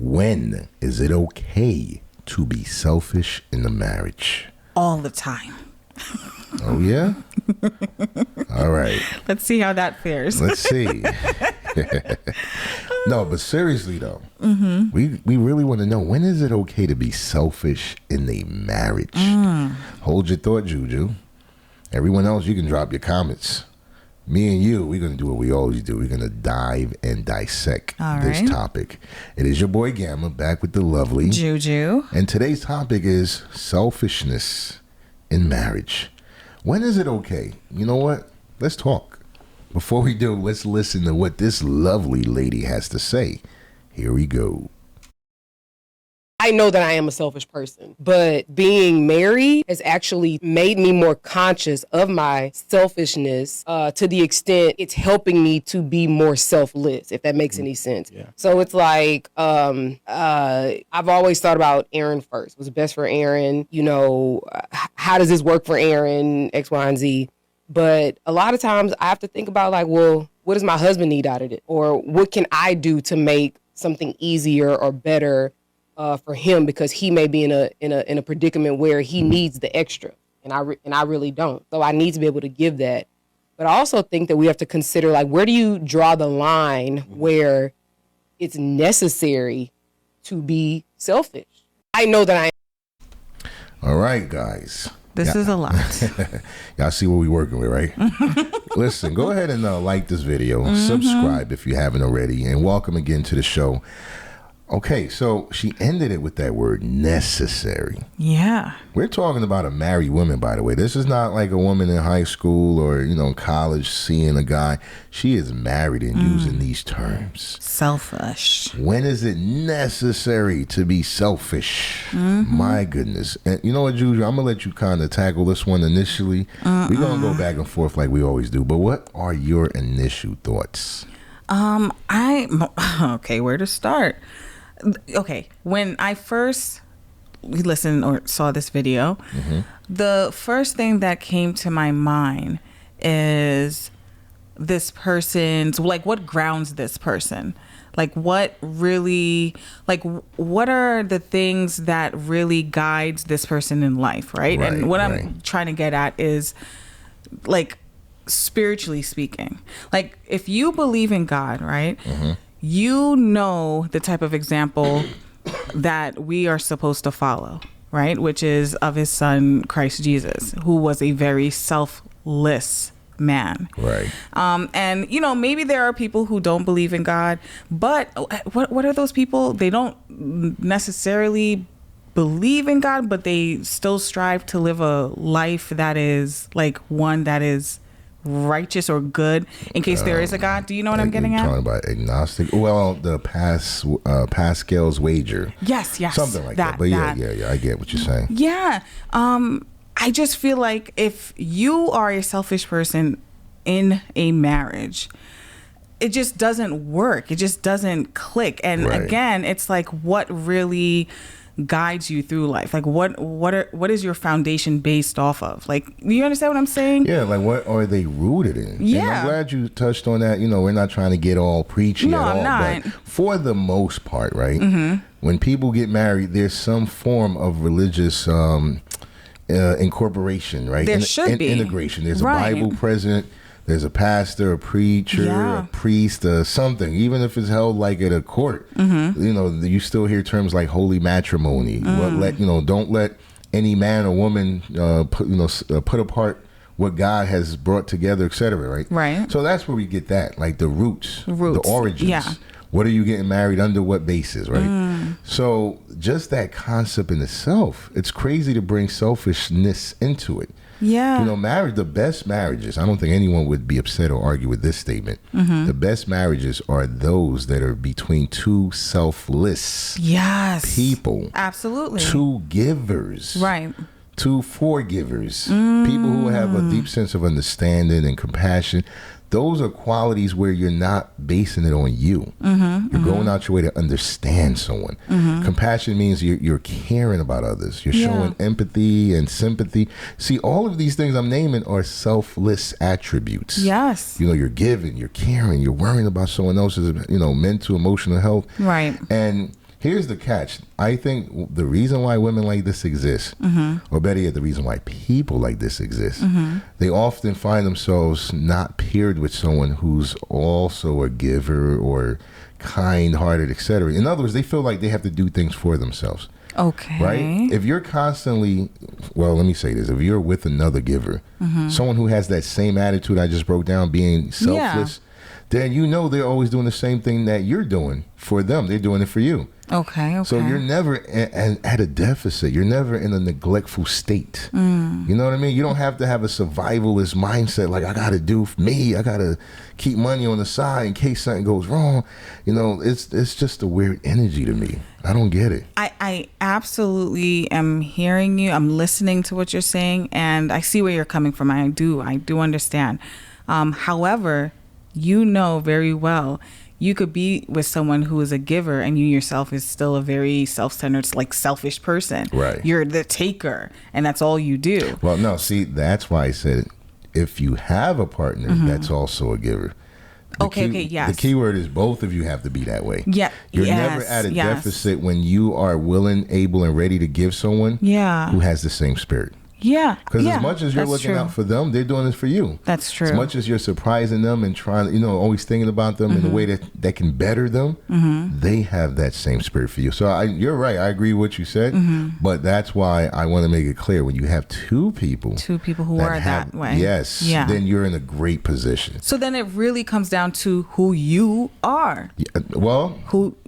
When is it okay to be selfish in a marriage? All the time. Oh, yeah? All right. Let's see how that fares. Let's see. No, but seriously, though, we really want to know, when is it okay to be selfish in a marriage? Hold your thought, Juju. Everyone else, you can drop your comments. Me and you, we're going to do what we always do. We're going to dive and dissect this topic. It is your boy Gamma, back with the lovely Juju. And today's topic is selfishness in marriage. When is it okay? You know what? Let's talk. Before we do, let's listen to what this lovely lady has to say. Here we go. I know that I am a selfish person, but being married has actually made me more conscious of my selfishness to the extent it's helping me to be more selfless, if that makes any sense. Yeah. So it's like, I've always thought about Aaron first. What's best for Aaron? You know, how does this work for Aaron? X, Y, and Z. But a lot of times I have to think about like, well, what does my husband need out of it? Or what can I do to make something easier or better for him, because he may be in a predicament where he needs the extra, and I really don't. So I need to be able to give that. But I also think that we have to consider, like, where do you draw the line where it's necessary to be selfish? I know that I am. All right, guys. This is a lot. Y'all see what we're working with, right? Listen, go ahead and like this video, subscribe if you haven't already, and welcome again to the show. Okay, so she ended it with that word, necessary. Yeah. We're talking about a married woman, by the way. This is not like a woman in high school or, in college seeing a guy. She is married and using these terms. Selfish. When is it necessary to be selfish? My goodness. And you know what, Juju? I'm going to let you kind of tackle this one initially. We're going to go back and forth like we always do. But what are your initial thoughts? Okay, where to start? Okay, when I first listened or saw this video, the first thing that came to my mind is this person's, like, what grounds this person? Like, what really, like, what are the things that really guides this person in life, right? And what I'm trying to get at is, like, spiritually speaking, like, if you believe in God, right? You know the type of example that we are supposed to follow, right? Which is of his son, Christ Jesus, who was a very selfless man. Right. And, maybe there are people who don't believe in God, but what are those people? They don't necessarily believe in God, but they still strive to live a life that is like one that is righteous or good, in case there is a God. Do you know what I'm getting at? Talking about agnostic. Well, the Pascal's wager. Yes. Something like that. But yeah, I get what you're saying. Yeah. I just feel like if you are a selfish person in a marriage, it just doesn't work. It just doesn't click. And again, it's like, what really guides you through life? Like, what is your foundation based off of? Like, you understand what I'm saying? Yeah, like, what are they rooted in? Yeah. And I'm glad you touched on that. We're not trying to get all preachy at all. I'm not. But for the most part, right? When people get married, there's some form of religious incorporation, right? There should be. Integration. There's a Bible present. There's a pastor, a preacher, a priest, something. Even if it's held like at a court, you still hear terms like holy matrimony. Don't let any man or woman put apart what God has brought together, etc. Right. Right. So that's where we get that, like the roots. The origins. Yeah. What are you getting married under? What basis, right? So just that concept in itself, it's crazy to bring selfishness into it. Yeah. Marriage, the best marriages, I don't think anyone would be upset or argue with this statement. The best marriages are those that are between two selfless people. Absolutely. Two givers. Right. Two forgivers. People who have a deep sense of understanding and compassion. Those are qualities where you're not basing it on you. You're going out your way to understand someone. Compassion means you're caring about others. You're showing empathy and sympathy. See, all of these things I'm naming are selfless attributes. Yes. You're giving, you're caring, you're worrying about someone else's, mental, emotional health. Right. And Here's the catch. I think the reason why women like this exist, or better yet, the reason why people like this exist, they often find themselves not paired with someone who's also a giver or kind-hearted, etc. In other words, they feel like they have to do things for themselves. Okay. Right? If you're constantly, well, let me say this. If you're with another giver, someone who has that same attitude I just broke down, being selfless, then you know they're always doing the same thing that you're doing for them. They're doing it for you. Okay. So you're never at a deficit. You're never in a neglectful state. You know what I mean? You don't have to have a survivalist mindset like, I got to do for me. I got to keep money on the side in case something goes wrong. You know, it's just a weird energy to me. I don't get it. I absolutely am hearing you. I'm listening to what you're saying, and I see where you're coming from. I do understand. However, you know very well you could be with someone who is a giver and you yourself is still a very self-centered, like selfish person. Right. You're the taker and that's all you do. Well, no, see, that's why I said if you have a partner that's also a giver. Yes. The key word is both of you have to be that way. Yeah. You're never at a deficit when you are willing, able, and ready to give someone who has the same spirit. Yeah. Because as much as you're looking out for them, they're doing this for you. That's true. As much as you're surprising them and trying, you know, always thinking about them in a way that can better them, they have that same spirit for you. So you're right. I agree with what you said. But that's why I want to make it clear when you have two people who are that way. Yes. Yeah. Then you're in a great position. So then it really comes down to who you are. Yeah, well,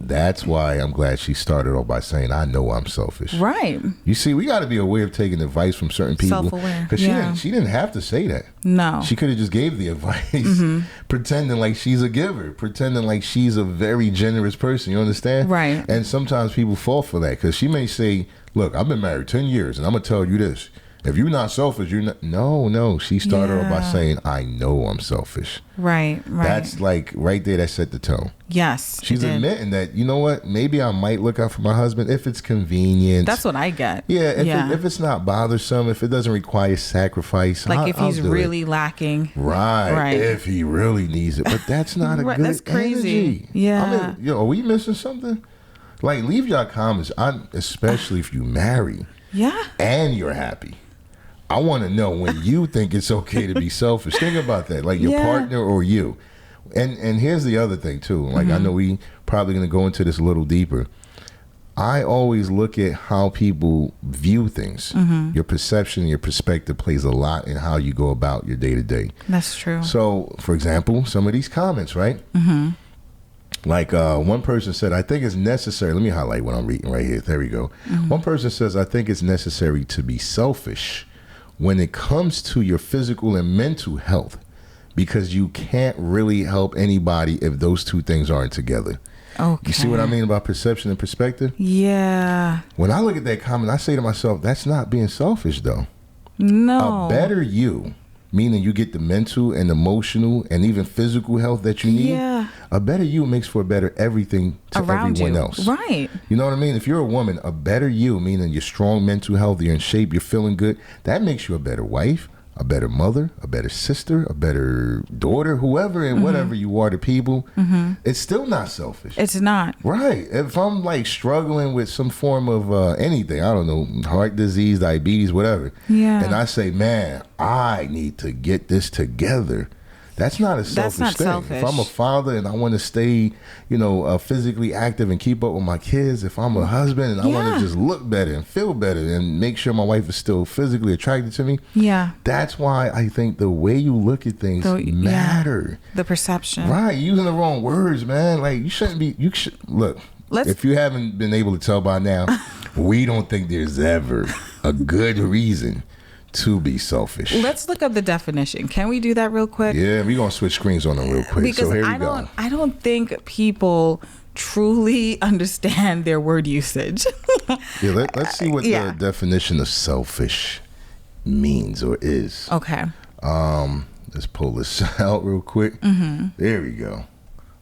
that's why I'm glad she started off by saying, I know I'm selfish. Right. You see, we got to be aware of taking advice from certain people. Self-aware. Because she didn't have to say that. No. She could have just gave the advice, pretending like she's a giver, pretending like she's a very generous person. You understand? Right. And sometimes people fall for that because she may say, look, I've been married 10 years and I'm going to tell you this. If you're not selfish, you're not. No. She started off by saying, I know I'm selfish. Right. That's like right there, that set the tone. Yes. She's admitting that, you know what, maybe I might look out for my husband if it's convenient. That's what I get. Yeah, if it's not bothersome, if it doesn't require sacrifice. Like if he's really lacking. Right. If he really needs it. But that's not a good That's crazy. Energy. Yeah. I mean, are we missing something? Like, leave your comments, especially if you marry. Yeah. And you're happy. I want to know when you think it's okay to be selfish. Think about that, like your partner or you. And here's the other thing too. Like I know we probably going to go into this a little deeper. I always look at how people view things. Your perception, your perspective plays a lot in how you go about your day to day. That's true. So, for example, some of these comments, right? Like one person said, I think it's necessary. Let me highlight what I'm reading right here. There we go. One person says, I think it's necessary to be selfish when it comes to your physical and mental health, because you can't really help anybody if those two things aren't together. Okay. You see what I mean about perception and perspective? Yeah. When I look at that comment, I say to myself, that's not being selfish though. No. A better you, meaning you get the mental and emotional and even physical health that you need. Yeah. A better you makes for a better everything to around everyone you. else. Right. You know what I mean? If you're a woman, a better you, meaning you're strong mental health, you're in shape, you're feeling good, that makes you a better wife, a better mother, a better sister, a better daughter, whoever and whatever you are to people. It's still not selfish. It's not. Right. If I'm like struggling with some form of anything, I don't know, heart disease, diabetes, whatever. Yeah. And I say, man, I need to get this together. That's not a selfish not thing. selfish. If I'm a father and I want to stay, physically active and keep up with my kids, if I'm a husband and I want to just look better and feel better and make sure my wife is still physically attracted to me, that's why I think the way you look at things matter. The perception. Right. You're using the wrong words, man. Like, you shouldn't be, look, if you haven't been able to tell by now, we don't think there's ever a good reason to be selfish. Let's look up the definition. Can we do that real quick? Yeah, we're gonna switch screens on them real quick. Because so here we go. I don't think people truly understand their word usage. Let's see what the definition of selfish means or is. Okay. Let's pull this out real quick. There we go.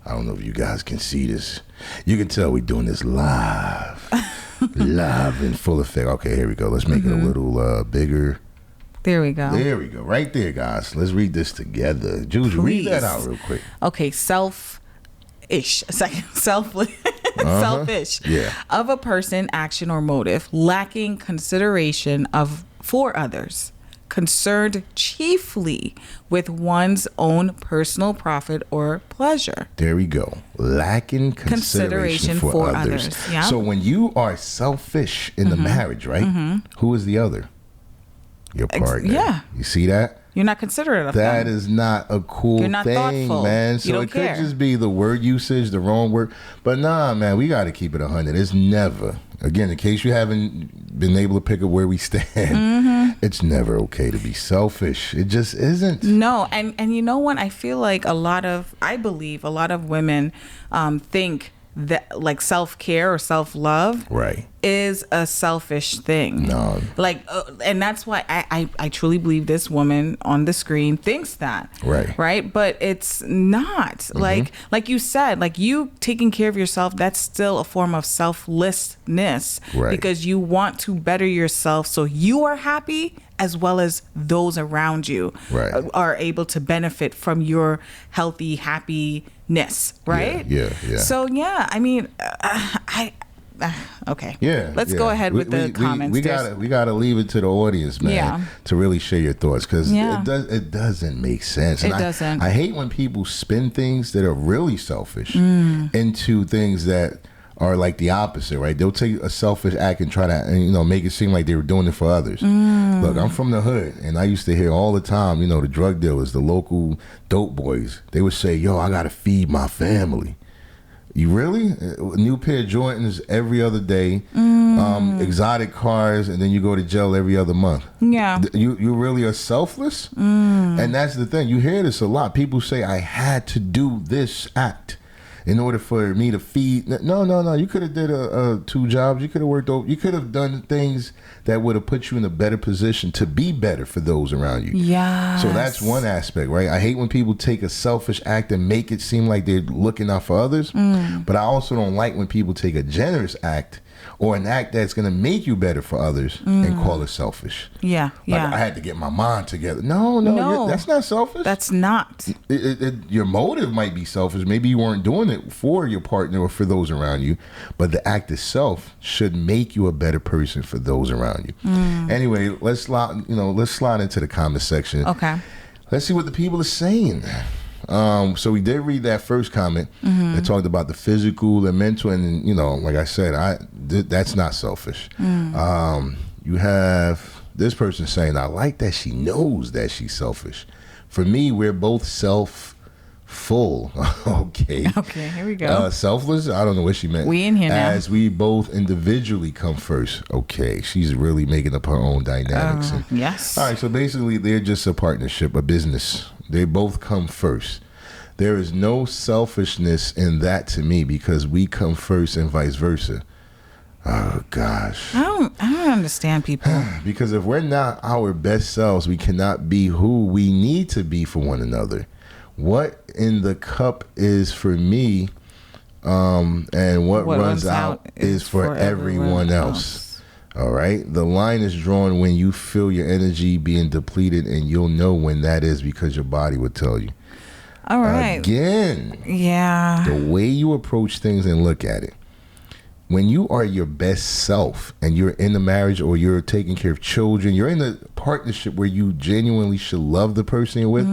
I don't know if you guys can see this. You can tell we're doing this live. Live in full effect. Okay, here we go. Let's make it a little bigger. There we go. There we go. Right there, guys. Let's read this together. Juju, read that out real quick. Okay, selfish. A second. Selfless. selfish Yeah. of a person, action, or motive, lacking consideration for others, concerned chiefly with one's own personal profit or pleasure. There we go. Lacking consideration for others. Yeah. So when you are selfish in the marriage, right? Who is the other? Your partner. yeah. You see that? You're not considerate of That them. is not a cool You're not thing, thoughtful. man. You So don't it could care. just be the word usage, the wrong word. But nah, man, we got to keep it 100. It's never, again, in case you haven't been able to pick up where we stand, it's never okay to be selfish. It just isn't. No, and you know what? I feel like I believe a lot of women think that like self-care or self-love Right. is a selfish thing. No. Like, and that's why I truly believe this woman on the screen thinks that. Right. Right. But it's not like you said, like you taking care of yourself, that's still a form of selflessness. Right. Because you want to better yourself so you are happy as well as those around you Right. are able to benefit from your healthy happiness. Right. Yeah. So yeah, I mean, okay. Yeah. Let's go ahead with the comments. We gotta leave it to the audience, man, Yeah. to really share your thoughts because Yeah. it doesn't make sense. It And doesn't. I hate when people spin things that are really selfish Mm. into things that are like the opposite, right? They'll take a selfish act and try to, make it seem like they were doing it for others. Mm. Look, I'm from the hood, and I used to hear all the time, the drug dealers, the local dope boys, they would say, "Yo, I gotta feed my family." You really? A new pair of Jordans every other day, exotic cars, and then you go to jail every other month. Yeah. You really are selfless? And that's the thing. You hear this a lot. People say, I had to do this act in order for me to feed. No. You could have did 2 jobs. You could have worked over. You could have done things that would have put you in a better position to be better for those around you. Yeah. So that's one aspect, right? I hate when people take a selfish act and make it seem like they're looking out for others. But I also don't like when people take a generous act or an act that's going to make you better for others and call it selfish. Yeah. Like, Yeah. I had to get my mind together. No, No. that's not selfish. That's not. Your motive might be selfish. Maybe you weren't doing it for your partner or for those around you, but the act itself should make you a better person for those around you. Anyway, let's slide into the comment section. Okay. Let's see what the people are saying. So we did read that first comment that talked about the physical, the mental, and like I said, that's not selfish. You have this person saying, I like that she knows that she's selfish. For me, we're both full. Okay. Okay, here we go. Selfless? I don't know what she meant. We in here now. As we both individually come first. Okay. She's really making up her own dynamics. Yes. All right. So basically, they're just a partnership, a business. They both come first. There is no selfishness in that to me because we come first and vice versa. Oh, gosh. I don't understand people. Because if we're not our best selves, we cannot be who we need to be for one another. What in the cup is for me, and what runs out is for everyone else. All right? The line is drawn when you feel your energy being depleted, and you'll know when that is because your body will tell you. All right. Again, Yeah. the way you approach things and look at it. When you are your best self and you're in a marriage or you're taking care of children, you're in a partnership where you genuinely should love the person you're with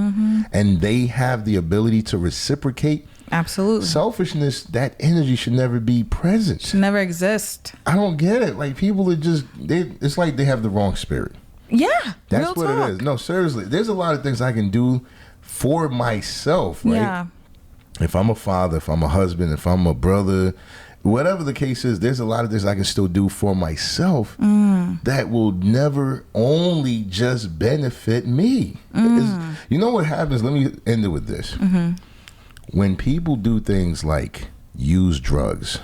and they have the ability to reciprocate. Absolutely. Selfishness, that energy should never be present. Should never exist. I don't get it. Like people are just, it's like they have the wrong spirit. Yeah. That's real what talk. it is. No, seriously. There's a lot of things I can do for myself, right? Yeah. If I'm a father, if I'm a husband, if I'm a brother, whatever the case is, there's a lot of things I can still do for myself that will never only just benefit me. You know what happens? Let me end it with this. When people do things like use drugs,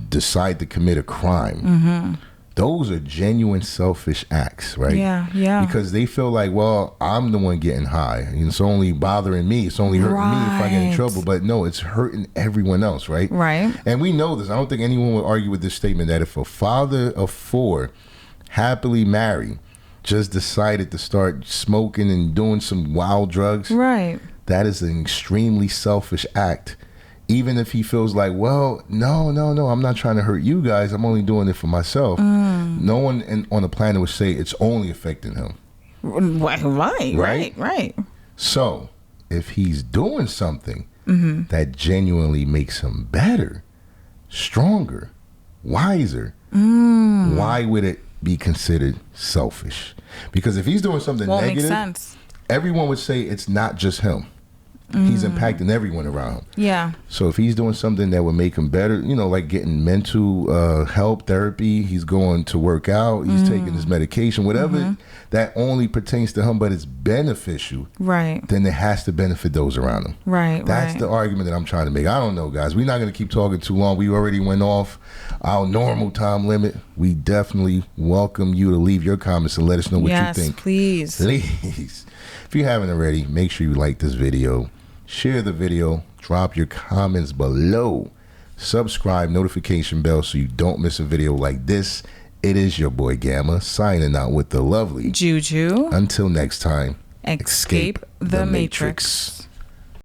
decide to commit a crime, those are genuine selfish acts, right? Yeah. Because they feel like, well, I'm the one getting high. And it's only bothering me. It's only hurting me if I get in Right. trouble. But no, it's hurting everyone else, right? Right. And we know this. I don't think anyone would argue with this statement that if a father of 4, happily married, just decided to start smoking and doing some wild drugs, Right. that is an extremely selfish act. even if he feels like, well, no, I'm not trying to hurt you guys. I'm only doing it for myself. No one on the planet would say it's only affecting him. Right. So if he's doing something that genuinely makes him better, stronger, wiser, why would it be considered selfish? Because if he's doing something negative, makes sense. Everyone would say it's not just him. He's impacting everyone around him. Yeah. So if he's doing something that would make him better, like getting mental help, therapy, he's going to work out, he's taking his medication, whatever that only pertains to him, but it's beneficial. Right. Then it has to benefit those around him. Right. That's the argument that I'm trying to make. I don't know, guys. We're not going to keep talking too long. We already went off our normal time limit. We definitely welcome you to leave your comments and let us know what you think. Please. If you haven't already, make sure you like this video. Share the video, drop your comments below, subscribe, notification bell so you don't miss a video like this. It is your boy Gamma signing out with the lovely Juju. Until next time, Escape the Matrix.